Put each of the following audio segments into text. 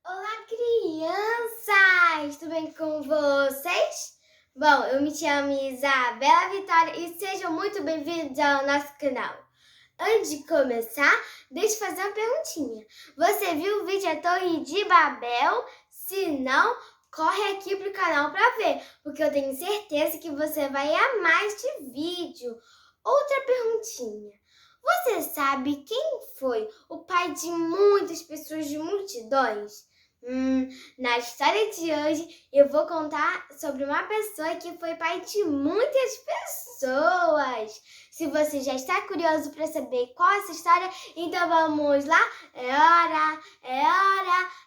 Olá, crianças! Tudo bem com vocês? Bom, eu me chamo Isabela Vitória e sejam muito bem-vindos ao nosso canal. Antes de começar, deixa eu fazer uma perguntinha. Você viu o vídeo A Torre de Babel? Se não, corre aqui pro canal para ver, porque eu tenho certeza que você vai amar este vídeo. Outra perguntinha. Você sabe quem foi o pai de muitas pessoas, de multidões? Na história de hoje, eu vou contar sobre uma pessoa que foi pai de muitas pessoas. Se você já está curioso para saber qual é essa história, então vamos lá. É hora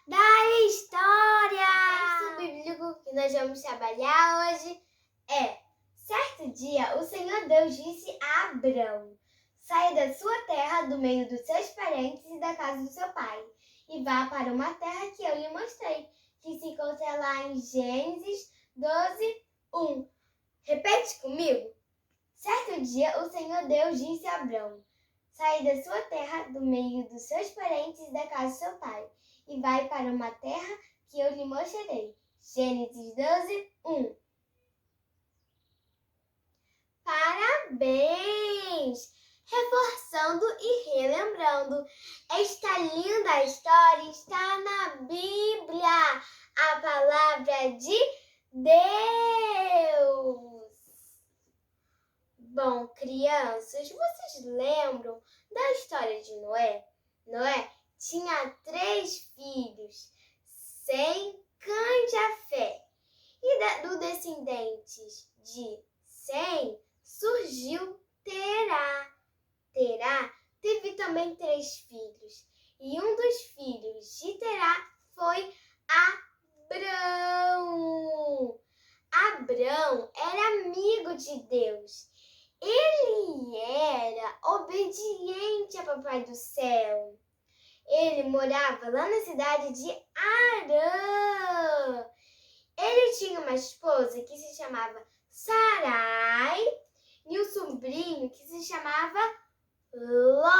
da história! O texto bíblico que nós vamos trabalhar hoje é: certo dia, o Senhor Deus disse a Abrão: saia da sua terra, do meio dos seus parentes e da casa do seu pai, e vá para uma terra que eu lhe mostrei, que se encontra lá em Gênesis 12:1. Repete comigo. Certo dia, o Senhor Deus disse a Abrão: saia da sua terra, do meio dos seus parentes e da casa do seu pai, e vai para uma terra que eu lhe mostrarei. Gênesis 12:1. Parabéns! Reforçando e relembrando, esta linda história está na Bíblia, a palavra de Deus. Bom, crianças, vocês lembram da história de Noé? Noé tinha 3 filhos, Sem, Cã e Jafé. E do descendentes de Sem surgiu Terá. Terá teve também 3 filhos, e um dos filhos de Terá foi Abrão. Abrão era amigo de Deus. Ele era obediente a Papai do Céu. Ele morava lá na cidade de Harã. Ele tinha uma esposa que se chamava Sarai e um sobrinho que se chamava Ló.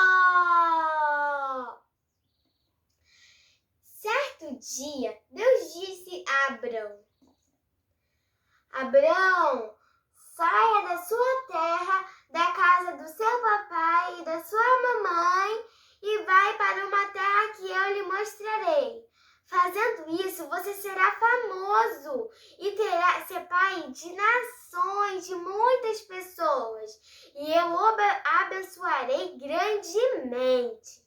Certo dia, Deus disse a Abrão: Abrão, saia da sua terra, da casa do seu papai e da sua mamãe e vai para uma terra que eu lhe mostrarei. Fazendo isso, você será famoso e terá ser pai de nações, de muitas pessoas. E eu o abençoarei grandemente.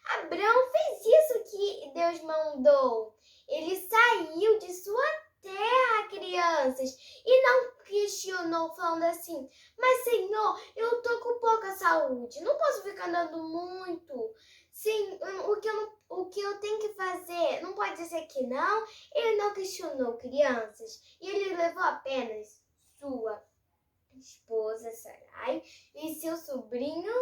Abrão fez isso que Deus mandou. Ele saiu de sua terra, crianças, e não questionou, falando assim: mas Senhor, eu tô com pouca saúde, não posso ficar andando muito. Sim, o que eu tenho que fazer não pode ser que não. Ele não questionou, crianças, e ele levou apenas sua esposa Sarai e seu sobrinho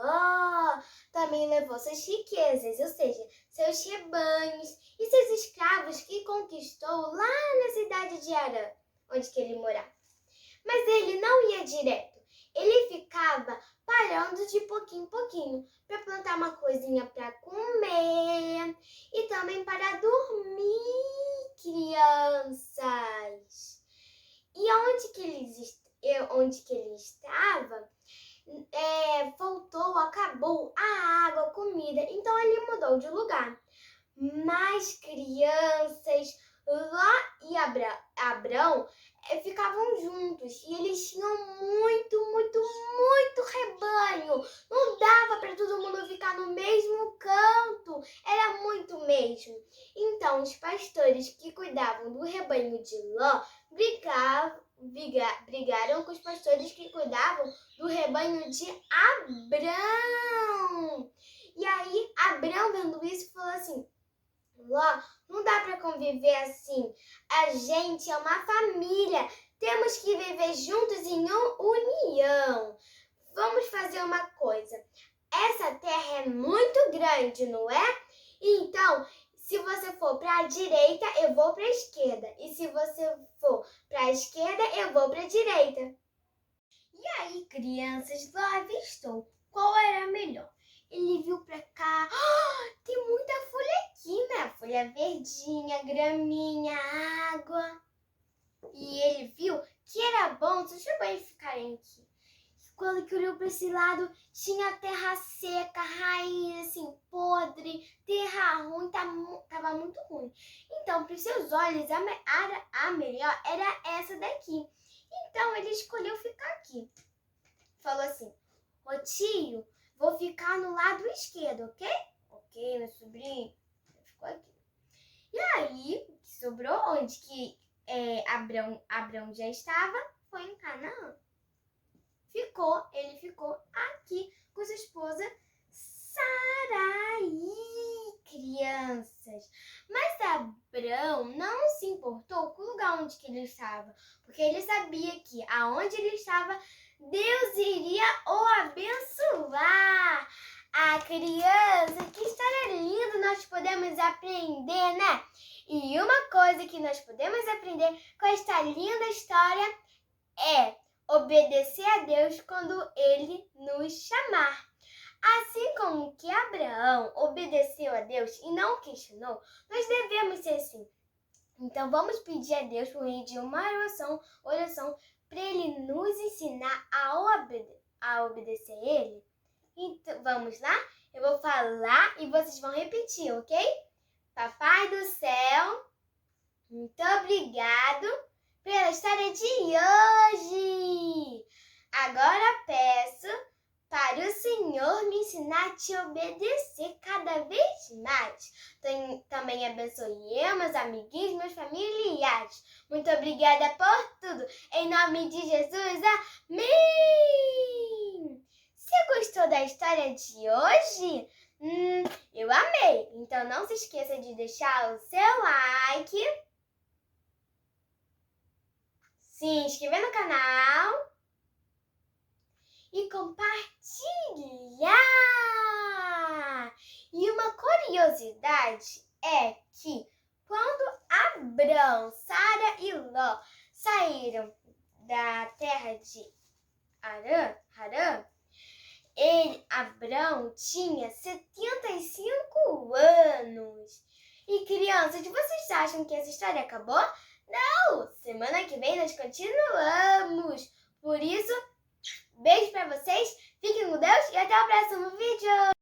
Ló. Também levou suas riquezas, ou seja, seus rebanhos e seus escravos que conquistou lá na cidade de Harã, onde que ele morava. Mas ele não ia direto. Ele ficava parando de pouquinho em pouquinho para plantar uma coisinha para comer e também para dormir, crianças. E onde que ele estava, faltou, acabou a água, a comida. Então ele mudou de lugar. Mas crianças, Ló e Abrão ficavam juntos e eles tinham muito rebanho. Não dava para todo mundo ficar no mesmo canto, era muito mesmo. Então os pastores que cuidavam do rebanho de Ló brigaram com os pastores que cuidavam do rebanho de Abrão. E aí Abrão, vendo isso, falou assim: Ló, não dá para conviver assim. A gente é uma família. Temos que viver juntos em união. Vamos fazer uma coisa. Essa terra é muito grande, não é? Então, se você for para a direita, eu vou para a esquerda. E se você for para a esquerda, eu vou para a direita. E aí, crianças, Ló avistou qual era melhor: ele viu pra cá, tem muita folha aqui, né? Folha verdinha, graminha, água. E ele viu que era bom, deixa eu eles ficarem aqui. Quando que olhou para esse lado, tinha terra seca, raiz assim, podre, terra ruim, tava muito ruim. Então, para os seus olhos, a melhor era essa daqui. Então, ele escolheu ficar aqui. Falou assim, ô tio, vou ficar no lado esquerdo, ok? Ok, meu sobrinho. Ficou aqui. E aí, o que sobrou, onde que Abrão já estava, foi em Canaã. Ele ficou aqui com sua esposa Sarai, crianças. Mas Abrão não se importou com o lugar onde que ele estava, porque ele sabia que aonde ele estava, Deus iria o abençoar. Ah, criança, que história linda nós podemos aprender, né? E uma coisa que nós podemos aprender com esta linda história é obedecer a Deus quando Ele nos chamar. Assim como que Abraão obedeceu a Deus e não questionou, nós devemos ser assim. Então vamos pedir a Deus por meio de uma oração para Ele nos ensinar a obedecer a Ele. Então vamos lá? Eu vou falar e vocês vão repetir, ok? Papai do céu, muito obrigado pela história de hoje. Agora peço para o Senhor me ensinar a te obedecer cada vez mais. Também abençoe eu, meus amiguinhos, meus familiares. Muito obrigada por tudo. Em nome de Jesus, amém! Você gostou da história de hoje? Eu amei! Então não se esqueça de deixar o seu like, se inscrever no canal e compartilhar. E uma curiosidade é que quando Abrão, Sara e Ló saíram da terra de Harã, Abrão tinha 75 anos. E crianças, vocês acham que essa história acabou? Não! Semana que vem nós continuamos. Por isso, beijo pra vocês, fiquem com Deus e até o próximo vídeo!